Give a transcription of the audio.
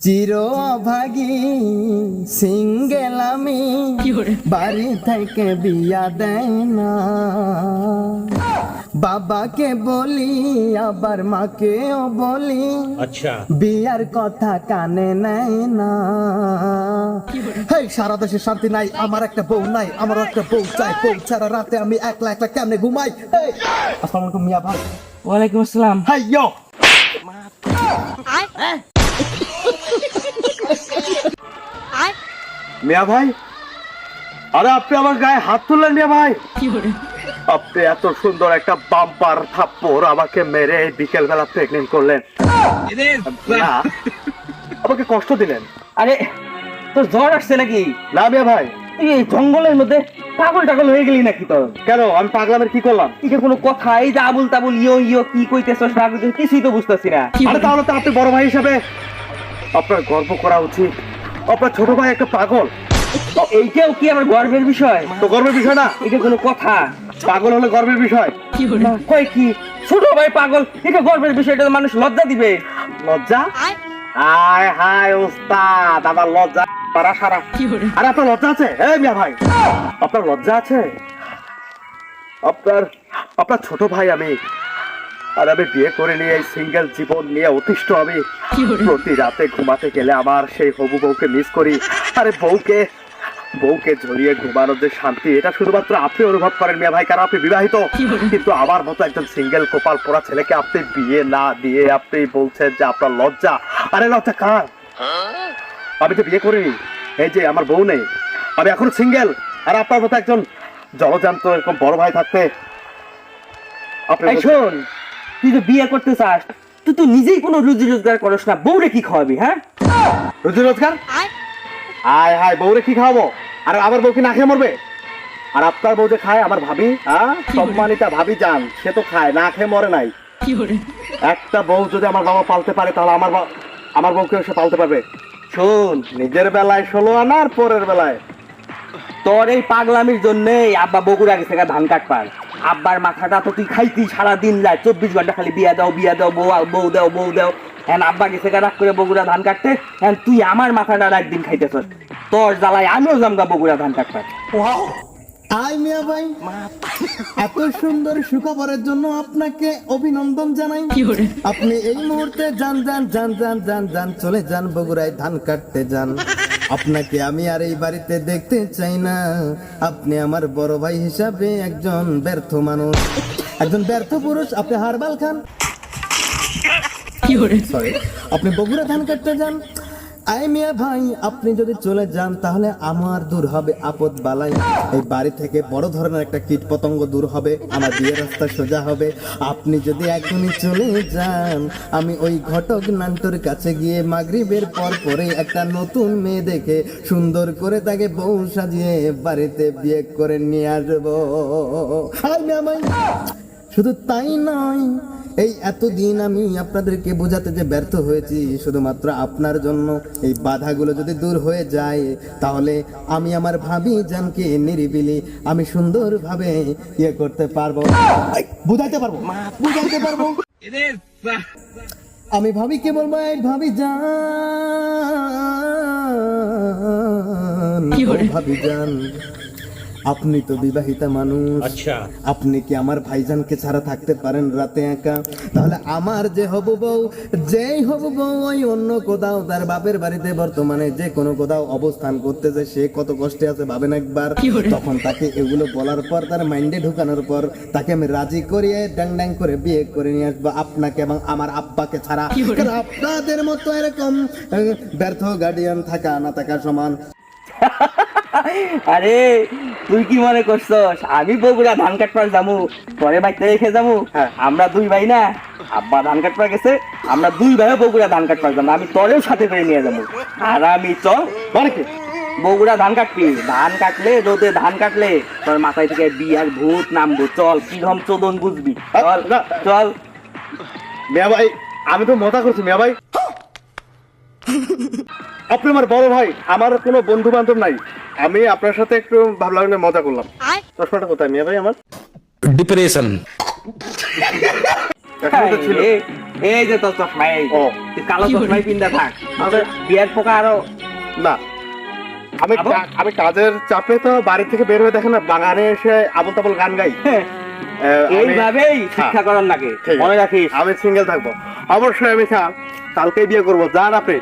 চির অভাগী সিঙ্গেল আমি, বাড়ি থেকে বিয়া দেয় না। বাবাকে বলি আবার মাকেও বলি, আচ্ছা বিয়ার কথা কানে নেয় না। হেই, সারা দেশে শান্তি নাই, আমার একটা বউ নাই, আমার একটা বউ চাই। বউ ছাড়া রাতে আমি একলা একলা কেমনে ঘুমাই। হেই, আসসালামু আলাইকুম মিয়া ভাই। ওয়ালাইকুম আসসালাম। হাই ইয়ো, মিয়া ভাই, আরে আপনি আমার গায়ে হাত তুললেন মিয়া ভাই। আপনি এত সুন্দর একটা বাম্পার থাপ্পড় আমাকে মেরে বিকেল বেলা প্রেগনেন্ট করলেন না, আমাকে কষ্ট দিলেন। আরে তোর জ্বর আসছে নাকি? না মিয়া ভাই। তুই এই জঙ্গলের মধ্যে পাগল টাগল হয়ে গেলি নাকি? তোর কেন, আমি পাগলামের কি করলাম? এটা কোনো কথা? এই যে আবুল তাবুল ইয়ো ইয়ো কি কইতেছস না কইতেছস কিছুই তো বুঝতাছি না। আরে তাহলে তো আপনি বড় ভাই হিসাবে আপনার গর্ব করা উচিত। আপনার ছোট ভাই একটা পাগল। এইটাও কি আমার গর্বের বিষয়? তো গর্বের বিষয় না? এটা কোনো কথা? পাগল হলে গর্বের বিষয়। কয় কি ছোট ভাই পাগল, এটা গর্বের বিষয়? এটা মানুষ লজ্জা দিবে। লজ্জা? হায় হায় ওস্তাদ, আমার লজ্জা পারা সারা। আরে আপনার লজ্জা আছে? এই মিয়া ভাই, আপনার লজ্জা আছে? আপনার আপনার ছোট ভাই আমি, আর আমি বিয়ে করে নিয়ে এই সিঙ্গেল জীবন নিয়ে অতিষ্ঠ। আমি প্রতি রাতে ঘুমাতে গেলে আমার সেই হবু বউকে মিস করি। আরে বউকে জড়িয়ে ঘুমানোর যে শান্তি, এটা শুধুমাত্র আপনি অনুভব করেন মিয়া ভাই, কারণ আপনি বিবাহিত। কিন্তু আমার মতো একজন সিঙ্গেল কপাল পোড়া ছেলেকে আপনি বিয়ে না দিয়ে আপনি বলছেন যে আপনার লজ্জা। আরে লজ্জা কার? আমি তো বিয়ে করিনি, এই যে আমার বউ নেই, আমি এখন সিঙ্গেল। আর আপনার মতো একজন জলজান্ত এরকম বড় ভাই থাকতে এই শোন, তুই যে বিয়ে করতে চাস, তুই তো নিজেই কোনো রুজি রোজগার করস না, বউরে কি খাওয়াবি? হ্যাঁ, রুজি রোজগার? হায় হায়, বউরে কি খাওয়াবো? আর আমার বউ কি না খেয়ে মরবে? আর আপনার বউ যে খায়, আমার ভাবি, হ্যাঁ সম্মানিতা ভাবি যান, সে তো খায়, না খেয়ে মরে নাই। একটা বউ যদি আমার বাবা পালতে পারে, তাহলে আমার বউকে সে পালতে পারবে। শোন, নিজের বেলায় 16 আনা আর পরের বেলায়। তোর এই পাগলামির জন্যই আব্বা বগুড়া গেছে ধান কাটপার। আব্বার মাথাটা তো তুই খাইতি সারা দিন যায়, 24 ঘন্টা খালি বিয়া দাও বিয়া দাও, বউ দাও বউ দাও। হ্যাঁ, আব্বা গেছে রাগ করে বগুড়া ধান কাটতে, হ্যাঁ তুই আমার মাথাটা একদিন খাইতেছস। তোর জ্বালায় আমিও জামগা বগুড়া ধান কাটপার। আই মিয়া ভাই, এত সুন্দর সুখবরের জন্য আপনাকে অভিনন্দন জানাই। আপনি এই মুহূর্তে যান যান যান যান যান যান চলে যান বগুড়ায় ধান কাটতে যান। আপনাকে আমি আর এই বাড়িতে দেখতে চাই না। আপনি আমার বড় ভাই হিসাবে একজন ব্যর্থ মানুষ, একজন ব্যর্থ পুরুষ। আপনি হারবাল খান। সরি, আপনি বগুড়া ধান কাটতে যান। আই মিয়া ভাই, আপনি যদি চলে যান তাহলে আমার দূর হবে আপদ বালাই। এই বাড়ি থেকে বড় ধরনের একটা কীট পতঙ্গ দূর হবে, আমার বিয়ের রাস্তা সোজা হবে। আপনি যদি এখনই চলে যান, আমি ওই ঘটক নান্টুর কাছে গিয়ে মাগরিবের পর পরে একটা নতুন মেয়ে দেখে সুন্দর করে তাকে বউ সাজিয়ে বাড়িতে বিয়ে করে নিয়ে আসবো। আই মিয়া ভাই, শুধু তাই নয়, এই এতদিন আমি আপনাদেরকে বোঝাতে যে ব্যর্থ হয়েছি, শুধুমাত্র আপনার জন্য এই বাধাগুলো যদি দূর হয়ে যায়, তাহলে আমি আমার ভাবি জানকে নিরিবিলি আমি সুন্দরভাবে ইয়ে করতে পারবো, বুঝাইতে পারবো। আমি ভাবিকে বলবো, এই ভাবি জান, ভাবি জান, আপনি তো বিবাহিতা মানুষ। আচ্ছা, আপনি কি আমার ভাইজানকে ছাড়া থাকতে পারেন রাতে একা? তাহলে আমার যে হবু বউ, যেই হবু বউ ওই অন্য কোথাও তার বাপের বাড়িতে বর্তমানে যে কোনো কোথাও অবস্থান করতেছে, সে কত কষ্টে আছে ভাবেন একবার। তখন তাকে এগুলো বলার পর, তার মাইন্ডে ঢুকানোর পর তাকে আমি রাজি করিয়ে ড্যাং ড্যাং করে বিয়ে করে নিয়ে আসবো আপনাকে এবং আমার আব্বাকে ছাড়া। কারণ আপনাদের মতো এরকম ব্যর্থ গার্ডিয়ান থাকা না থাকা সমান। আরে তুই কি মনে করছস আমি বগুড়া ধান কাটপার যামু, পরে বাইতে রেখে যামু? আমরা দুই ভাই না, আব্বা ধান কাটপার গেছে, আমরা দুই ভাইও বগুড়া ধান কাটপার যাবো। আমি তোরেও সাথে করে নিয়ে যাবো। আর আমি চল বগুড়া ধান কাটবি। ধান কাটলে, রোদে ধান কাটলে তোর মাথায় থেকে বিয়ার ভূত নামবো। চল, কিরম চোদন বুঝবি। চল চল। মিয়া ভাই, আমি তো মজা করছি মিয়া ভাই। আপনি আমার বড় ভাই, আমার কোনো বন্ধু বান্ধব নাই। আমি আপনার সাথে একটু ভাবলাম মজা করলাম। চশমাটা কোথায় মিয়া ভাই আমার? ডিপ্রেশন চশমাটা ছিল। এই যে তোর চশমা এই ও। তুই কালো চশমাই পিন্দা থাক বিয়ার পোকা আরো না আমি আবু? আমি কাজের চাপে তো বাড়ি থেকে বের হয়ে দেখেন না বাগানে এসে আবল তাবল গান গাই আমি- এইভাবেই শিক্ষা করার লাগে ঠিক আছে। মনে রাখিস আমি সিঙ্গেল থাকবো অবশ্যই আমি কালকেই বিয়ে করবো যান আপনি